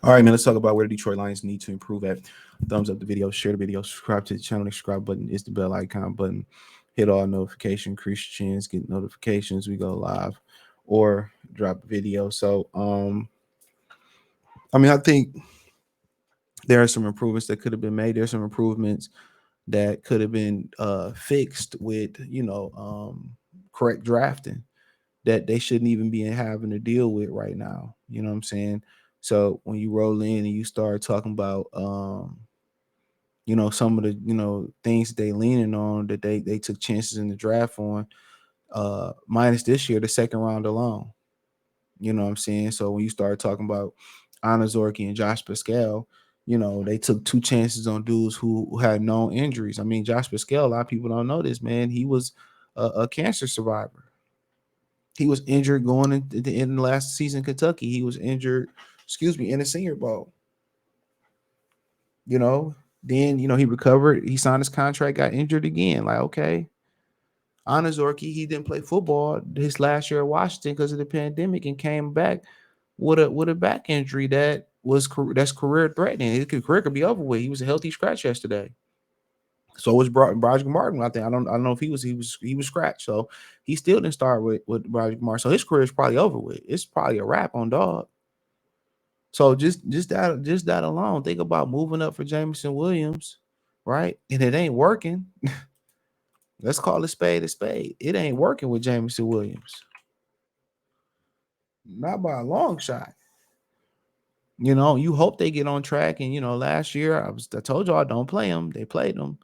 All right, now let's talk about where the Detroit Lions need to improve at. Thumbs up the video, share the video, subscribe to the channel. The subscribe button is the bell icon button. Hit all notification, increase your chance, get notifications. We go live or drop a video. So, I mean, I think there are some improvements that could have been made. There's some improvements that could have been fixed with, correct drafting that they shouldn't even be having to deal with right now. You know what I'm saying? So when you roll in and you start talking about, some of the, things that they leaning on that they took chances in the draft on, minus this year, the second round alone. You know what I'm saying? So when you start talking about Anazorki and Josh Pascal, they took two chances on dudes who had known injuries. I mean, Josh Pascal, a lot of people don't know this, man. He was a cancer survivor. He was injured going into the end of last season in Kentucky. He was injured, in the Senior Bowl. You know, then he recovered. He signed his contract, got injured again. Like, okay, Anazorki, he didn't play football his last year at Washington because of the pandemic and came back with a back injury that's career threatening. His career could be over with. He was a healthy scratch yesterday. So was Broderick Martin. I don't know if he was scratched. So he still didn't start with Broderick Martin. So his career is probably over with. It's probably a wrap on dog. So just that alone, think about moving up for Jameson Williams, right? And it ain't working. Let's call a spade a spade. It ain't working with Jameson Williams. Not by a long shot. You hope they get on track. And last year I told y'all don't play them. They played them.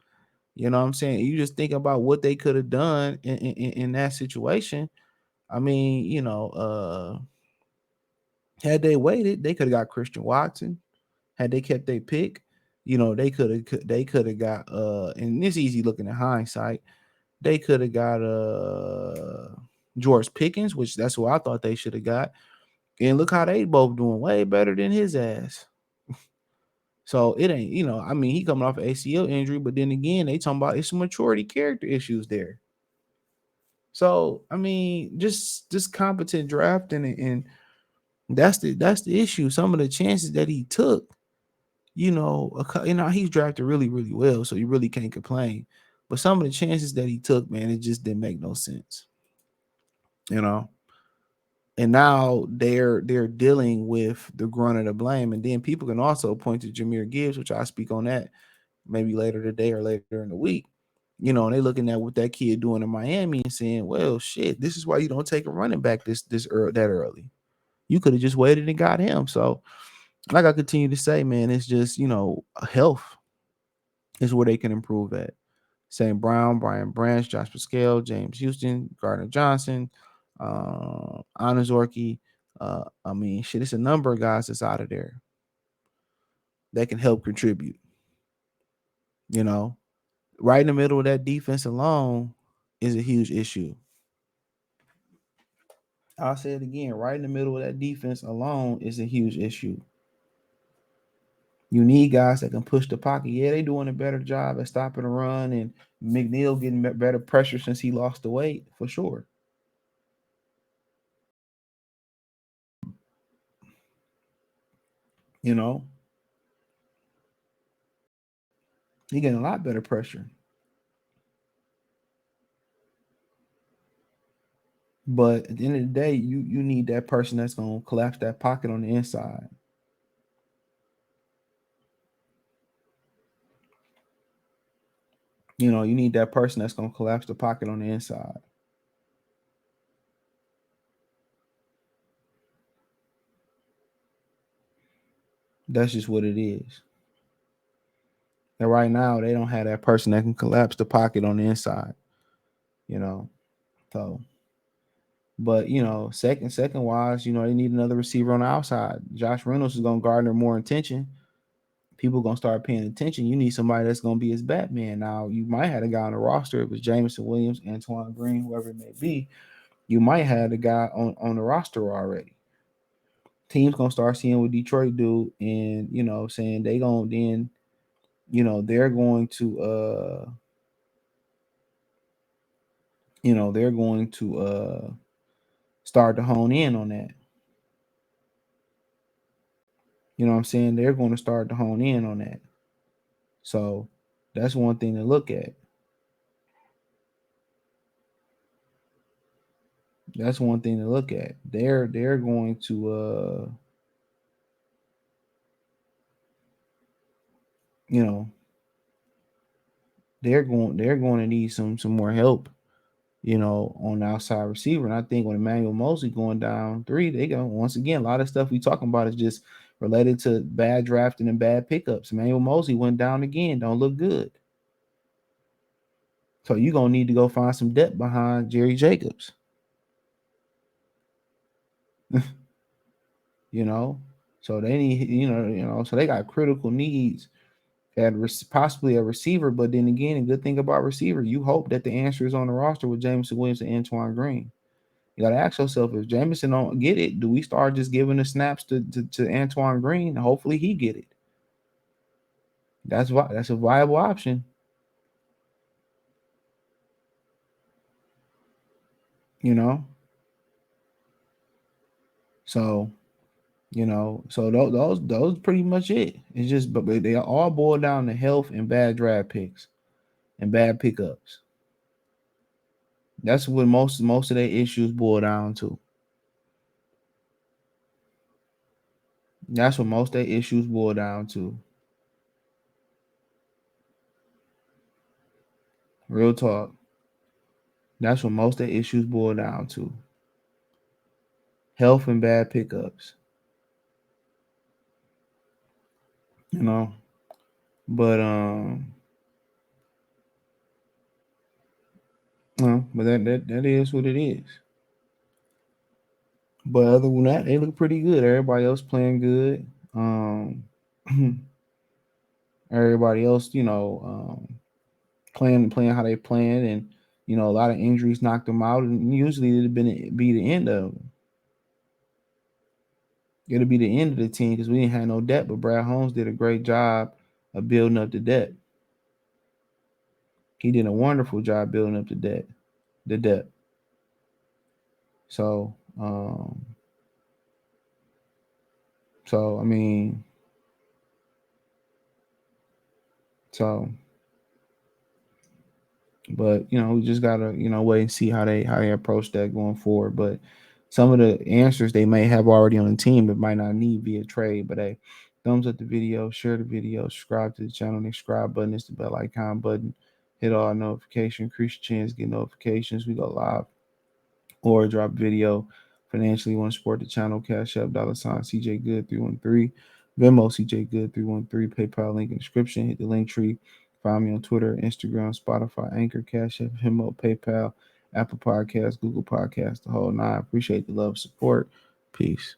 You know what I'm saying? You just think about what they could have done in that situation. I mean, had they waited, they could have got Christian Watson. Had they kept their pick, they could have got and it's easy looking at hindsight. They could have got George Pickens, which that's what I thought they should have got. And look how they both doing way better than his ass. So it ain't, I mean, he coming off an ACL injury, but then again, they talking about it's some maturity character issues there. So I mean, just competent drafting, and that's the issue. Some of the chances that he took, he's drafted really, really well, so you really can't complain. But some of the chances that he took, man, it just didn't make no sense. You know, and now they're dealing with the grunt of the blame, and then people can also point to Jahmyr Gibbs, which I'll speak on that maybe later today or later in the week. And they looking at what that kid doing in Miami and saying, "Well, shit, this is why you don't take a running back that early. You could have just waited and got him." So, like I continue to say, man, it's just health is where they can improve at. St. Brown, Brian Branch, Josh Pascal, James Houston, Gardner Johnson, Anazorki. I mean, shit, it's a number of guys that's out of there that can help contribute. You know, right in the middle of that defense alone is a huge issue. I'll say it again. Right in the middle of that defense alone is a huge issue. You need guys that can push the pocket. Yeah, they doing a better job at stopping the run, and McNeil getting better pressure since he lost the weight for sure. You know, he getting a lot better pressure. But at the end of the day, you need that person that's gonna collapse that pocket on the inside. You need that person that's gonna collapse the pocket on the inside. That's just what it is. And right now, they don't have that person that can collapse the pocket on the inside. You know, so. But second wise, they need another receiver on the outside. Josh Reynolds is gonna garner more attention. People gonna start paying attention. You need somebody that's gonna be his Batman. Now you might have a guy on the roster. It was Jameson Williams, Antoine Green, whoever it may be. You might have the guy on the roster already. Teams gonna start seeing what Detroit do, and saying they gonna then, they're going to start to hone in on that. You know what I'm saying? They're going to start to hone in on that. So that's one thing to look at. That's one thing to look at. They're going to you know, they're going to need some more help, on the outside receiver. And I think when Emmanuel Mosley going down three, they go once again. A lot of stuff we talking about is just related to bad drafting and bad pickups. Emmanuel Mosley went down again. Don't look good. So you're gonna need to go find some depth behind Jerry Jacobs. you know. So they need, so they got critical needs at possibly a receiver. But then again, a good thing about receiver, you hope that the answer is on the roster with Jameson Williams and Antoine Green. You got to ask yourself, if Jameson don't get it, do we start just giving the snaps to Antoine Green? Hopefully he get it. That's a viable option. You know, so so those pretty much it. It's just, but they all boil down to health and bad draft picks and bad pickups. That's what most of their issues boil down to. That's what most of their issues boil down to. Real talk. That's what most of their issues boil down to. Health and bad pickups. You know. But but that is what it is. But other than that, they look pretty good. Everybody else playing good. Um everybody else, playing how they playing, and a lot of injuries knocked them out, and usually be the end of them. It'll be the end of the team because we didn't have no depth. But Brad Holmes did a great job of building up the depth. He did a wonderful job building up the depth. So, I mean, so, but we just gotta wait and see how they approach that going forward. But some of the answers they may have already on the team that might not need via trade. But hey, thumbs up the video, share the video, subscribe to the channel. The subscribe button is the bell icon button. Hit all notifications, increase your chance, get notifications. We go live or drop video. Financially, want to support the channel, Cash App, $ CJ Good 313, Venmo CJ Good 313, PayPal link in the description. Hit the link tree. Find me on Twitter, Instagram, Spotify, Anchor, Cash App, Venmo, PayPal, Apple Podcasts, Google Podcasts, the whole nine. Appreciate the love, support. Peace.